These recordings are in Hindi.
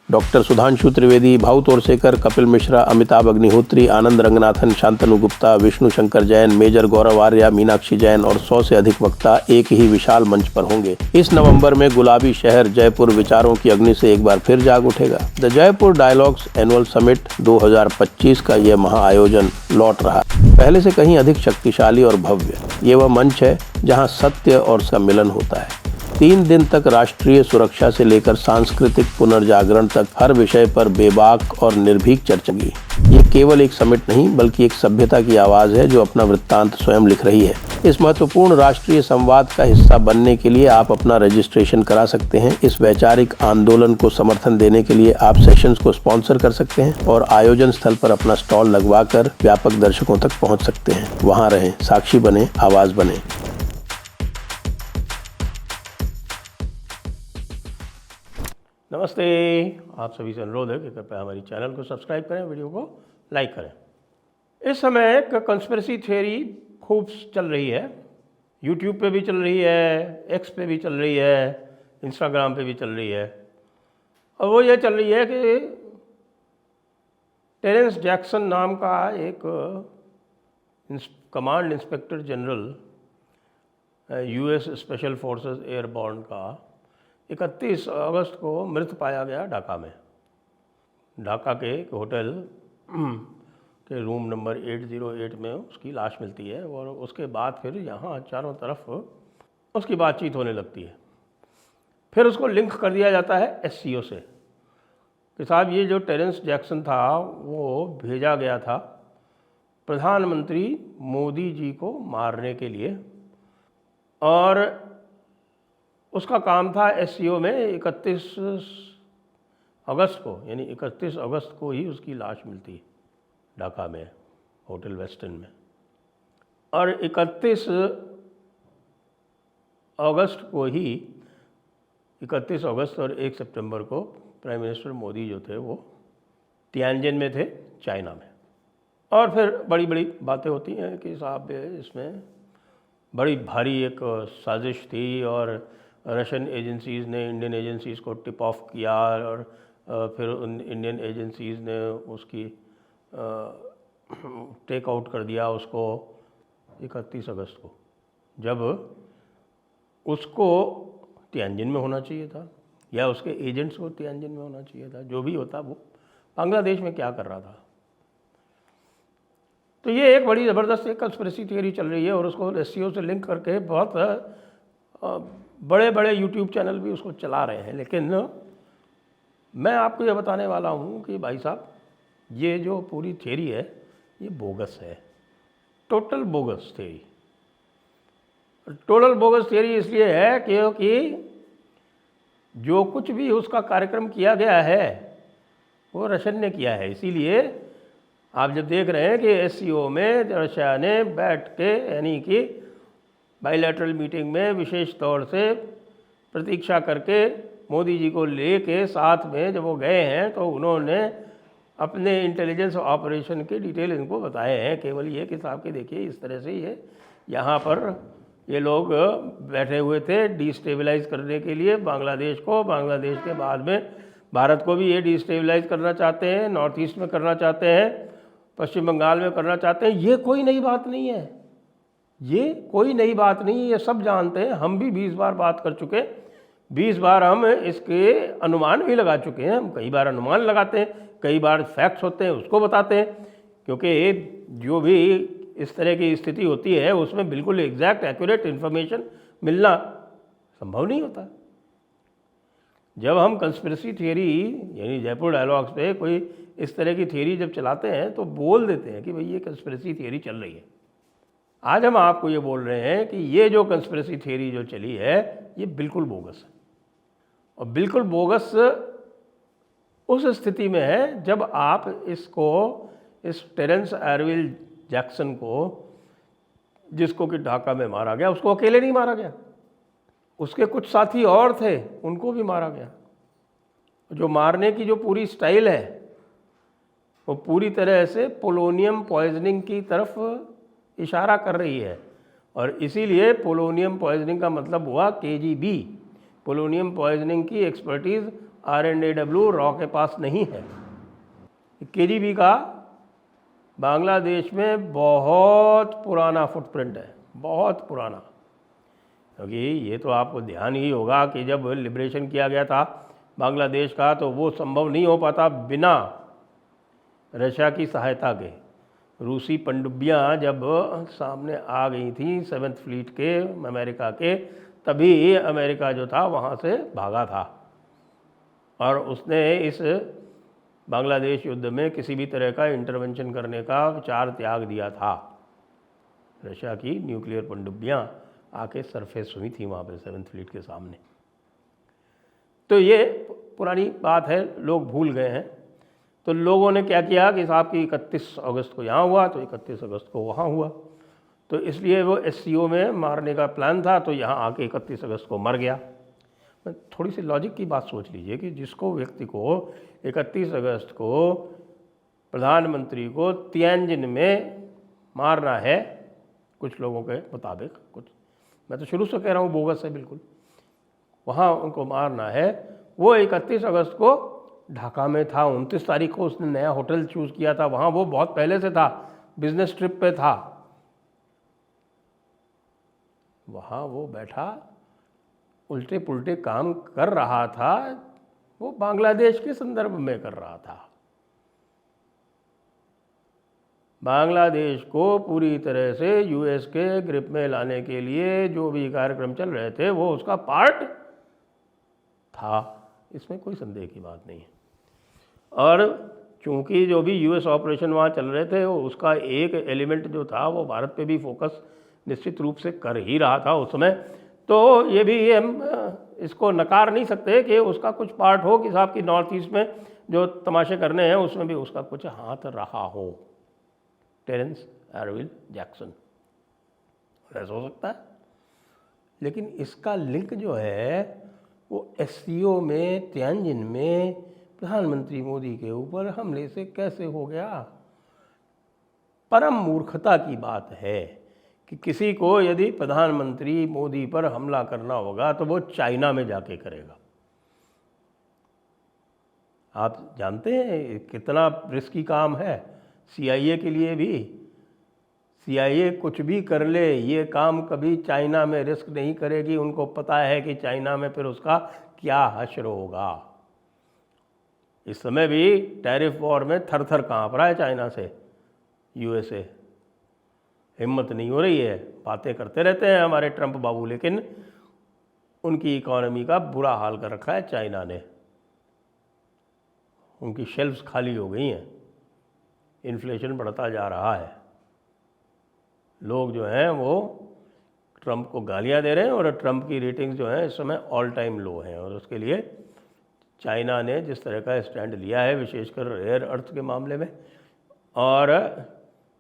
डॉक्टर सुधांशु त्रिवेदी, भाऊ तोरसेकर, कपिल मिश्रा, अमिताभ अग्निहोत्री, आनंद रंगनाथन, शांतनु गुप्ता, विष्णु शंकर जैन, मेजर गौरव आर्या, मीनाक्षी जैन और 100 से अधिक वक्ता एक ही विशाल मंच पर होंगे। इस नवंबर में गुलाबी शहर जयपुर विचारों की अग्नि से एक बार फिर जाग उठेगा। The Jaipur dialogues annual summit 2025 का यह महाआयोजन लौट रहा है, पहले से कहीं अधिक शक्तिशाली और भव्य। ये वह मंच है जहां सत्य और उसका मिलन होता है। 3 दिन तक राष्ट्रीय सुरक्षा से लेकर सांस्कृतिक पुनर्जागरण तक हर विषय पर बेबाक और निर्भीक चर्चा की। ये केवल एक समिट नहीं बल्कि एक सभ्यता की आवाज़ है जो अपना वृत्तांत स्वयं लिख रही है। इस महत्वपूर्ण राष्ट्रीय संवाद का हिस्सा बनने के लिए आप अपना रजिस्ट्रेशन करा सकते हैं। इस वैचारिक आंदोलन को समर्थन देने के लिए आप सेशंस को स्पॉन्सर कर सकते हैं और आयोजन स्थल पर अपना स्टॉल लगवाकर व्यापक दर्शकों तक पहुंच सकते हैं। वहां रहें, साक्षी बने, आवाज़ बने। नमस्ते, आप सभी से अनुरोध है कि कृपया हमारी चैनल को सब्सक्राइब करें, वीडियो को लाइक करें। इस समय एक कंस्पिरेसी थ्योरी खूब चल रही है, यूट्यूब पे भी चल रही है, एक्स पे भी चल रही है, इंस्टाग्राम पे भी चल रही है। और वो ये चल रही है कि टेरेंस जैक्सन नाम का एक command inspector general US special forces airborne का 31 अगस्त को मृत पाया गया ढाका में। ढाका के एक होटल के रूम नंबर 808 में उसकी लाश मिलती है और उसके बाद फिर यहाँ चारों तरफ उसकी बातचीत होने लगती है। फिर उसको लिंक कर दिया जाता है एससीओ से कि साहब ये जो टेरेंस जैक्सन था वो भेजा गया था प्रधानमंत्री मोदी जी को मारने के लिए और उसका काम था एससीओ में 31 अगस्त को, यानी 31 अगस्त को ही उसकी लाश मिलती है ढाका में होटल वेस्टर्न में। और 31 अगस्त को ही 31 अगस्त और 1 सितंबर को प्राइम मिनिस्टर मोदी जो थे वो तियानजिन में थे, चाइना में। और फिर बड़ी बड़ी बातें होती हैं कि साहब इसमें बड़ी भारी एक साजिश थी और रशियन एजेंसीज़ ने इंडियन एजेंसीज़ को टिप ऑफ किया और फिर उन इंडियन एजेंसीज़ ने उसकी टेक आउट कर दिया उसको 31 अगस्त को, जब उसको तियानजिन में होना चाहिए था या उसके एजेंट्स को तियानजिन में होना चाहिए था। जो भी होता वो बांग्लादेश में क्या कर रहा था। तो ये एक बड़ी ज़बरदस्त एक कंस्पिरेसी थियरी चल रही है और उसको एससीओ से लिंक करके बहुत बड़े बड़े यूट्यूब चैनल भी उसको चला रहे हैं। लेकिन मैं आपको ये बताने वाला हूँ कि भाई साहब ये जो पूरी थियरी है ये बोगस है, total bogus theory. Total bogus theory इसलिए है क्योंकि जो कुछ भी उसका कार्यक्रम किया गया है वो रशियन ने किया है। इसीलिए आप जब देख रहे हैं कि एससीओ में रशिया ने बैठ के यानी कि बायलैटरल मीटिंग में विशेष तौर से प्रतीक्षा करके मोदी जी को लेके साथ में जब वो गए हैं तो उन्होंने अपने इंटेलिजेंस ऑपरेशन के डिटेल इनको बताए हैं। केवल ये कि साहब के देखिए इस तरह से ये यहाँ पर ये लोग बैठे हुए थे डिस्टेबलाइज करने के लिए बांग्लादेश को। बांग्लादेश के बाद में भारत को भी ये डिस्टेबलाइज करना चाहते हैं, नॉर्थ ईस्ट में करना चाहते हैं, पश्चिम बंगाल में करना चाहते हैं। ये कोई नई बात नहीं है, ये कोई नई बात नहीं है, ये सब जानते हैं। हम भी 20 बार बात कर चुके, 20 बार हम इसके अनुमान भी लगा चुके हैं। हम कई बार अनुमान लगाते हैं, कई बार फैक्ट्स होते हैं उसको बताते हैं, क्योंकि जो भी इस तरह की स्थिति होती है उसमें बिल्कुल एग्जैक्ट एक्यूरेट इन्फॉर्मेशन मिलना संभव नहीं होता। जब हम कंस्पिरेसी थियरी यानी जयपुर डायलॉग्स पे कोई इस तरह की थियरी जब चलाते हैं तो बोल देते हैं कि भाई ये कंस्पिरेसी थियरी चल रही है। आज हम आपको ये बोल रहे हैं कि ये जो कंस्पिरेसी थियरी जो चली है ये बिल्कुल बोगस है। और बिल्कुल बोगस उस स्थिति में है जब आप इसको इस टेरेंस एरविल जैक्सन को, जिसको कि ढाका में मारा गया, उसको अकेले नहीं मारा गया, उसके कुछ साथी और थे उनको भी मारा गया। जो मारने की जो पूरी स्टाइल है वो पूरी तरह से पोलोनियम पॉइजनिंग की तरफ इशारा कर रही है। और इसीलिए पोलोनियम पॉइजनिंग का मतलब हुआ केजीबी। पोलोनियम पॉइजनिंग की एक्सपर्टीज़ RNAW रॉ के पास नहीं है। KGB का बांग्लादेश में बहुत पुराना फुटप्रिंट है, बहुत पुराना। क्योंकि ये तो आपको ध्यान ही होगा कि जब लिबरेशन किया गया था बांग्लादेश का, तो वो संभव नहीं हो पाता बिना रशिया की सहायता के। रूसी पनडुब्बियाँ जब सामने आ गई थी 7th फ्लीट के अमेरिका के, तभी अमेरिका जो था वहाँ से भागा था और उसने इस बांग्लादेश युद्ध में किसी भी तरह का इंटरवेंशन करने का विचार त्याग दिया था। रशिया की न्यूक्लियर पनडुब्बियाँ आके सरफेस हुई थी वहाँ पर 7th फ्लीट के सामने। तो ये पुरानी बात है, लोग भूल गए हैं। तो लोगों ने क्या किया कि साहब की 31 अगस्त को यहाँ हुआ तो 31 अगस्त को वहाँ हुआ, तो इसलिए वो SCO में मारने का प्लान था, तो यहाँ आके 31 अगस्त को मर गया। थोड़ी सी लॉजिक की बात सोच लीजिए कि जिसको व्यक्ति को 31 अगस्त को प्रधानमंत्री को तियानजिन में मारना है, कुछ लोगों के मुताबिक, कुछ मैं तो शुरू से कह रहा हूँ बोगस है बिल्कुल, वहाँ उनको मारना है। वो 31 अगस्त को ढाका में था, 29 तारीख को उसने नया होटल चूज़ किया था, वहाँ वो बहुत पहले से था, बिजनेस ट्रिप पे था, वहाँ वो बैठा उल्टे पुल्टे काम कर रहा था, वो बांग्लादेश के संदर्भ में कर रहा था। बांग्लादेश को पूरी तरह से US के ग्रिप में लाने के लिए जो भी कार्यक्रम चल रहे थे वो उसका पार्ट था, इसमें कोई संदेह की बात नहीं है। और चूंकि जो भी US ऑपरेशन वहाँ चल रहे थे वो उसका एक एलिमेंट जो था वो भारत पे भी फोकस निश्चित रूप से कर ही रहा था उस समय, तो ये भी हम इसको नकार नहीं सकते कि उसका कुछ पार्ट हो कि साहब की नॉर्थ ईस्ट में जो तमाशे करने हैं उसमें भी उसका कुछ हाथ रहा हो। टेरेंस एरविल जैक्सन, ऐसा हो सकता है। लेकिन इसका लिंक जो है वो SCO में तियानजिन में प्रधानमंत्री मोदी के ऊपर हमले से कैसे हो गया? परम मूर्खता की बात है कि किसी को यदि प्रधानमंत्री मोदी पर हमला करना होगा तो वो चाइना में जाके करेगा। आप जानते हैं कितना रिस्की काम है CIA के लिए भी। CIA कुछ भी कर ले, ये काम कभी चाइना में रिस्क नहीं करेगी। उनको पता है कि चाइना में फिर उसका क्या हश्र होगा। इस समय भी टैरिफ वॉर में थर थर काँप रहा है चाइना से USA। हिम्मत नहीं हो रही है, बातें करते रहते हैं हमारे ट्रंप बाबू, लेकिन उनकी इकॉनमी का बुरा हाल कर रखा है चाइना ने। उनकी शेल्फ्स खाली हो गई हैं, इन्फ्लेशन बढ़ता जा रहा है, लोग जो हैं वो ट्रंप को गालियां दे रहे हैं और ट्रंप की रेटिंग्स जो हैं इस समय ऑल टाइम लो हैं। और उसके लिए चाइना ने जिस तरह का स्टैंड लिया है, विशेषकर रेयर अर्थ के मामले में, और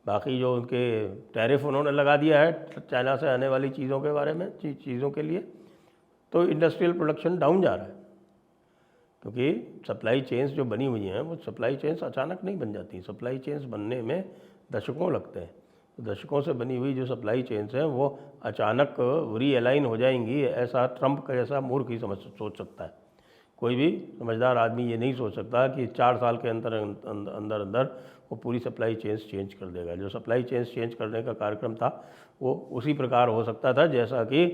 बाकी जो उनके टैरिफ उन्होंने लगा दिया है चाइना से आने वाली चीज़ों के बारे में, चीज़ों के लिए, तो इंडस्ट्रियल प्रोडक्शन डाउन जा रहा है। क्योंकि सप्लाई चेन्स जो बनी हुई हैं वो सप्लाई चेन्स अचानक नहीं बन जाती, सप्लाई चेन्स बनने में दशकों लगते हैं। तो दशकों से बनी हुई जो सप्लाई चेन्स हैं वो अचानक रीअलाइन हो जाएंगी, ऐसा ट्रंप का जैसा मूर्ख ही सोच सकता है। कोई भी समझदार आदमी ये नहीं सोच सकता कि 4 साल के अंदर वो पूरी सप्लाई चेन्स चेंज कर देगा। जो सप्लाई चेन्स चेंज करने का कार्यक्रम था वो उसी प्रकार हो सकता था जैसा कि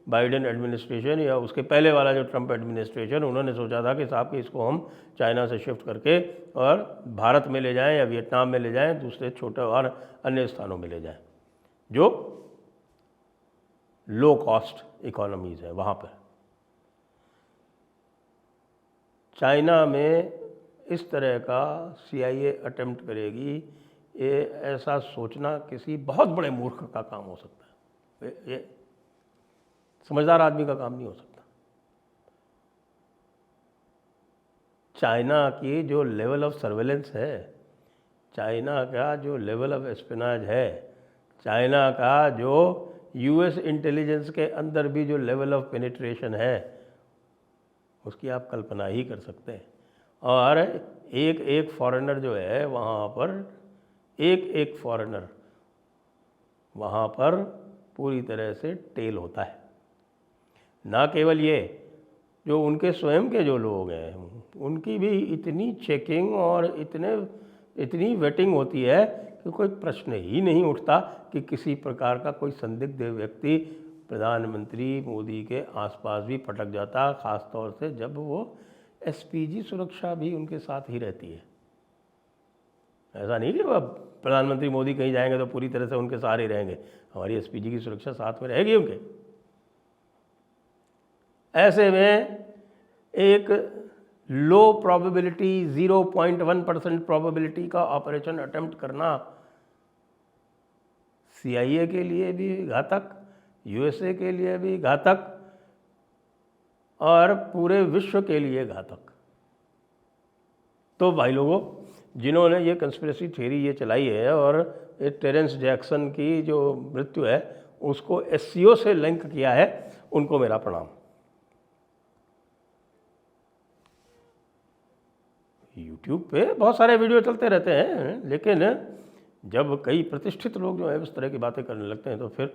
बाइडेन एडमिनिस्ट्रेशन या उसके पहले वाला जो ट्रंप एडमिनिस्ट्रेशन, उन्होंने सोचा था कि साहब कि इसको हम चाइना से शिफ्ट करके और भारत में ले जाएं या वियतनाम में ले जाएं, दूसरे छोटे और अन्य स्थानों में ले जाएं जो लो कॉस्ट इकोनॉमीज़ है वहाँ पर। चाइना में इस तरह का CIA अटेम्प्ट करेगी, ये ऐसा सोचना किसी बहुत बड़े मूर्ख का काम हो सकता है, ये समझदार आदमी का काम नहीं हो सकता। चाइना की जो लेवल ऑफ सर्वेलेंस है, चाइना का जो लेवल ऑफ एस्पिनाज है, चाइना का जो US इंटेलिजेंस के अंदर भी जो लेवल ऑफ पेनिट्रेशन है, उसकी आप कल्पना ही कर सकते हैं। और एक एक फॉरेनर जो है वहाँ पर, एक एक फॉरेनर वहाँ पर पूरी तरह से टेल होता है। ना केवल ये जो उनके स्वयं के जो लोग हैं उनकी भी इतनी चेकिंग और इतनी वेटिंग होती है कि कोई प्रश्न ही नहीं उठता कि किसी प्रकार का कोई संदिग्ध व्यक्ति प्रधानमंत्री मोदी के आसपास भी पटक जाता, ख़ास तौर से जब वो एसपीजी सुरक्षा भी उनके साथ ही रहती है। ऐसा नहीं कि वह प्रधानमंत्री मोदी कहीं जाएंगे तो पूरी तरह से उनके सहारे रहेंगे, हमारी एसपीजी की सुरक्षा साथ में रहेगी उनके। ऐसे में एक लो प्रोबेबिलिटी 0.1% प्रोबेबिलिटी का ऑपरेशन अटेम्प्ट करना CIA के लिए भी घातक, USA के लिए भी घातक और पूरे विश्व के लिए घातक। तो भाई लोगों, जिन्होंने ये कंस्पिरेसी थ्योरी ये चलाई है और ये टेरेंस जैक्सन की जो मृत्यु है उसको SCO से लिंक किया है, उनको मेरा प्रणाम। यूट्यूब पे बहुत सारे वीडियो चलते रहते हैं, लेकिन जब कई प्रतिष्ठित लोग जो है उस तरह की बातें करने लगते हैं तो फिर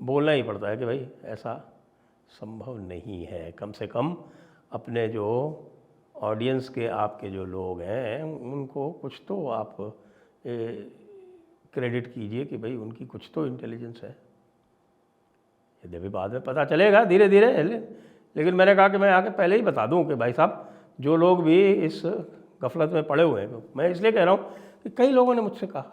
बोलना ही पड़ता है कि भाई ऐसा संभव नहीं है। कम से कम अपने जो ऑडियंस के आपके जो लोग हैं उनको कुछ तो आप क्रेडिट कीजिए कि भाई उनकी कुछ तो इंटेलिजेंस है। यदि भी बाद में पता चलेगा धीरे धीरे, लेकिन मैंने कहा कि मैं आके पहले ही बता दूं कि भाई साहब, जो लोग भी इस गफलत में पड़े हुए हैं, मैं इसलिए कह रहा हूँ कि कई लोगों ने मुझसे कहा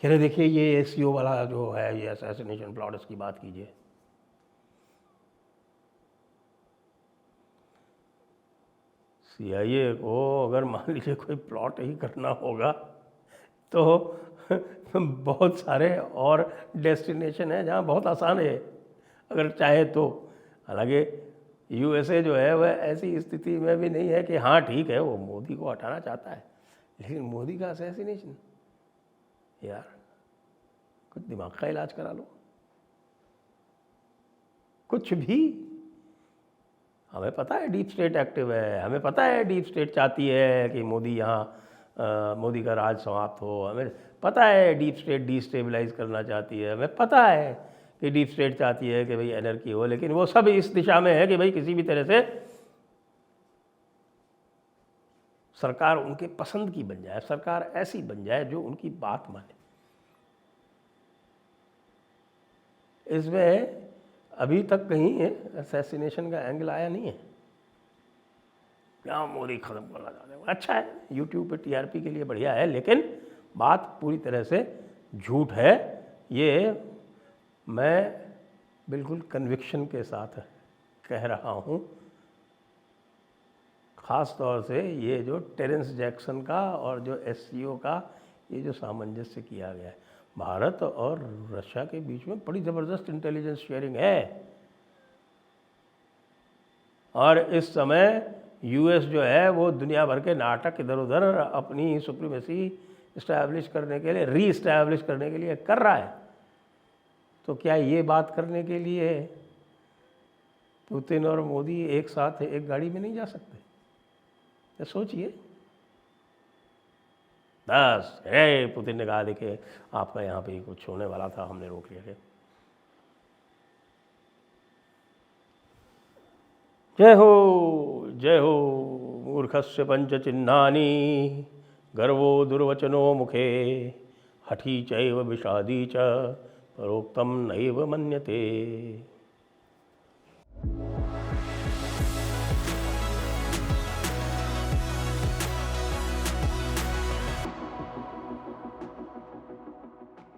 कि अरे देखिए ये SCO वाला जो है ये असैसिनेशन प्लॉट, इसकी बात कीजिए। CIA को अगर मान लीजिए कोई प्लॉट ही करना होगा तो बहुत सारे और डेस्टिनेशन है जहाँ बहुत आसान है अगर चाहे तो। हालांकि USA जो है वह ऐसी स्थिति में भी नहीं है कि हाँ ठीक है वो मोदी को हटाना चाहता है, लेकिन मोदी का असैसिनेशन, यार कुछ दिमाग का इलाज करा लो। कुछ भी, हमें पता है डीप स्टेट एक्टिव है, हमें पता है डीप स्टेट चाहती है कि मोदी यहाँ मोदी का राज समाप्त हो, हमें पता है डीप स्टेट डिस्टेबलाइज करना चाहती है, हमें पता है कि डीप स्टेट चाहती है कि भाई एनर्की हो, लेकिन वो सब इस दिशा में है कि भाई किसी भी तरह से सरकार उनके पसंद की बन जाए, सरकार ऐसी बन जाए जो उनकी बात माने। इसमें अभी तक कहीं असैसिनेशन का एंगल आया नहीं है। क्या मोदी खत्म करना चाहते हैं, अच्छा है, यूट्यूब पे TRP के लिए बढ़िया है, लेकिन बात पूरी तरह से झूठ है। ये मैं बिल्कुल कन्विक्शन के साथ कह रहा हूँ। ख़ास तौर से ये जो टेरेंस जैक्सन का और जो SCO का ये जो सामंजस्य किया गया है, भारत और रशिया के बीच में बड़ी ज़बरदस्त इंटेलिजेंस शेयरिंग है। और इस समय US जो है वो दुनिया भर के नाटक इधर उधर अपनी सुप्रीमेसी इस्टेब्लिश करने के लिए, री इस्टेब्लिश करने के लिए कर रहा है। तो क्या ये बात करने के लिए पुतिन और मोदी एक साथ एक गाड़ी में नहीं जा सकते? तो सोचिए। बस पुतिन ने कहा देखिए आपका यहाँ पे कुछ होने वाला था, हमने रोक लिया। जय हो मूर्खस्य पंचचिह्नानि गर्वो दुर्वचनो मुखे हठी चैव विषादी च परोक्तम नैव मन्यते।